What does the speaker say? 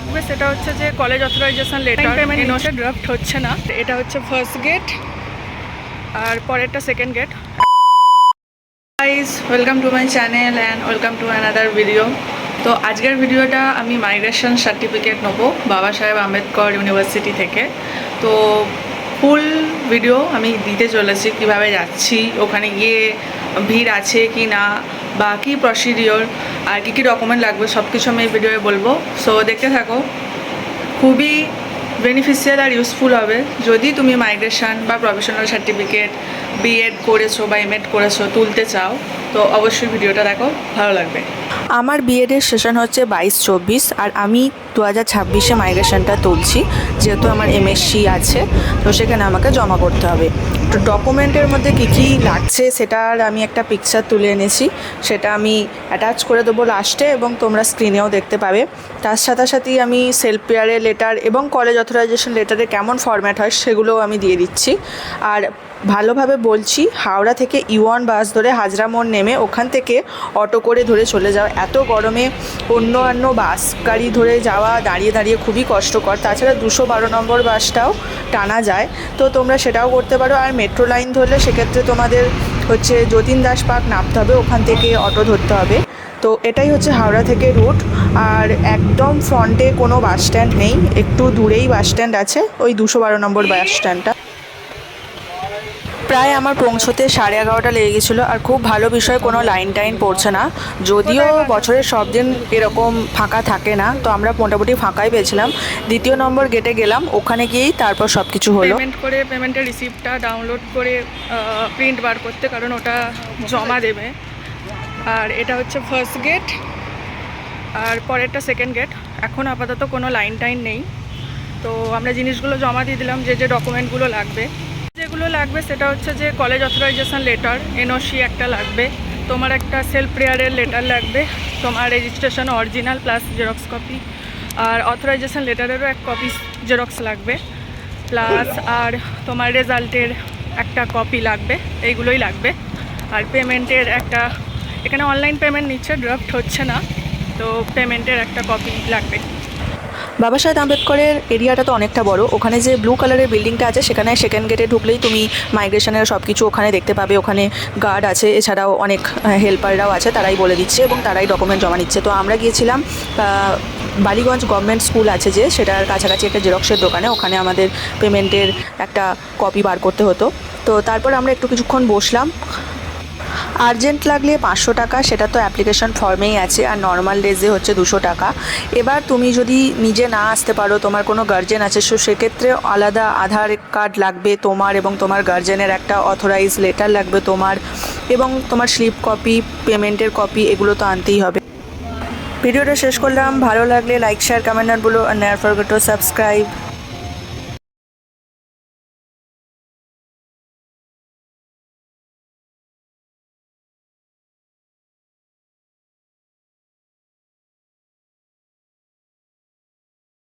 লাগবে সেটা হচ্ছে যে college authorization letter NOC draft হচ্ছে না। এটা হচ্ছে ফার্স্ট গেট আর পরেরটা second gate. Guys, welcome to my channel and welcome to another video. তো আজকের ভিডিওটা আমি মাইগ্রেশন সার্টিফিকেট নেবো বাবা সাহেব আম্বেদকর ইউনিভার্সিটি থেকে। তো ফুল ভিডিও আমি দিতে চলেছি, কিভাবে যাচ্ছি, ওখানে গিয়ে ভিড় আছে কি না, বা কী প্রসিডিওর আর কী কী ডকুমেন্ট লাগবে সব কিছু আমি এই ভিডিওয়ে বলবো। সো দেখতে থাকো, খুবই বেনিফিশিয়াল আর ইউজফুল হবে যদি তুমি মাইগ্রেশন বা প্রফেশনাল সার্টিফিকেট বিএড করেছো বা এমএড করেছো তুলতে চাও। তো অবশ্যই ভিডিওটা দেখো, ভালো লাগবে। আমার বিএডের সেশন হচ্ছে 22-24 আর আমি 2026-এ মাইগ্রেশনটা তুলছি, যেহেতু আমার এমএসসি আছে তো সেখানে আমাকে জমা করতে হবে। তো ডকুমেন্টের মধ্যে কী কী লাগছে সেটার আমি একটা পিকচার তুলে এনেছি, সেটা আমি অ্যাটাচ করে দেবো লাস্টে এবং তোমরা স্ক্রিনেও দেখতে পাবে। তার সাথে আমি সেলফ পেয়ারের লেটার এবং কলেজ অথরাইজেশন লেটারে কেমন ফরম্যাট হয় সেগুলোও আমি দিয়ে দিচ্ছি। আর ভালোভাবে বলছি, হাওড়া থেকে ইউ1 বাস ধরে হাজরা মোড় নেমে ওখান থেকে অটো করে ধরে চলে যাও। এত গরমে অন্য বাস গাড়ি ধরে যাওয়া দাঁড়িয়ে দাঁড়িয়ে খুবই কষ্টকর। তাছাড়া 212 নম্বর বাসটাও টানা যায়, তো তোমরা সেটাও করতে পারো। আর মেট্রো লাইন ধরলে সেক্ষেত্রে তোমাদের হচ্ছে যতীন দাস পার্ক নামতে হবে, ওখান থেকে অটো ধরতে হবে। তো এটাই হচ্ছে হাওড়া থেকে রুট। আর একদম ফ্রন্টে কোনো বাস স্ট্যান্ড নেই, একটু দূরেই বাস স্ট্যান্ড আছে, ওই 212 নম্বর বাস স্ট্যান্ডটা। প্রায় আমার পৌঁছতে 11:30 লেগে গেছিলো। আর খুব ভালো বিষয়, কোনো লাইন টাইন পড়ছে না, যদিও বছরের সব দিন এরকম ফাঁকা থাকে না, তো আমরা মোটামুটি ফাঁকাই পেয়েছিলাম। 2 নম্বর গেটে গেলাম, ওখানে গিয়েই তারপর সব কিছু হলো। পেমেন্ট করে পেমেন্টের রিসিপ্টটা ডাউনলোড করে প্রিন্ট বার করতে, কারণ ওটা জমা দেবে। আর এটা হচ্ছে ফার্স্ট গেট আর পরেরটা সেকেন্ড গেট। এখন আপাতত কোনো লাইন টাইন নেই, তো আমরা জিনিসগুলো জমা দিয়ে দিলাম। যে ডকুমেন্টগুলো লাগবে, যেগুলো লাগবে সেটা হচ্ছে যে কলেজ অথরাইজেশন লেটার এনওসি একটা লাগবে, তোমার একটা সেলফ প্রেয়ারের লেটার লাগবে, তোমার registration original plus xerox copy, আর অথরাইজেশন লেটারেরও এক কপি জেরক্স লাগবে, প্লাস আর তোমার রেজাল্টের একটা কপি লাগবে। এইগুলোই লাগবে। আর পেমেন্টের একটা, এখানে অনলাইন পেমেন্ট নিচ্ছে, ড্রাফট হচ্ছে না, তো পেমেন্টের একটা কপি লাগবে। বাবা সাহেব আম্বেদকরের এরিয়াটা তো অনেকটা বড়। ওখানে যে ব্লু কালারের বিল্ডিংটা আছে সেখানে সেকেন্ড গেটে ঢুকলেই তুমি মাইগ্রেশনের সব কিছু ওখানে দেখতে পাবে। ওখানে গার্ড আছে, এছাড়াও অনেক হেল্পাররাও আছে, তারাই বলে দিচ্ছে এবং তারাই ডকুমেন্ট জমা নিচ্ছে। তো আমরা গিয়েছিলাম বালিগঞ্জ গভর্নমেন্ট স্কুল আছে যে, সেটার কাছাকাছি একটা জেরক্সের দোকানে, ওখানে আমাদের পেমেন্টের একটা কপি বার করতে হতো। তো তারপর আমরা একটু কিছুক্ষণ বসলাম। আর্জেন্ট লাগলে 500 টাকা, সেটা তো অ্যাপ্লিকেশন ফর্মেই আছে, আর নর্মাল ডেজে হচ্ছে 200 টাকা। এবার তুমি যদি নিজে না আসতে পারো, তোমার কোনো গার্জেন আছে, সেক্ষেত্রে আলাদা আধার কার্ড লাগবে তোমার, এবং তোমার গার্জেনের একটা অথরাইজ লেটার লাগবে তোমার, এবং তোমার স্লিপ কপি, পেমেন্টের কপি, এগুলো তো আনতেই হবে। ভিডিওটা শেষ করলাম, ভালো লাগলে লাইক শেয়ার কমেন্ট আর বলো, আর নেভার ফরগেট টু সাবস্ক্রাইব।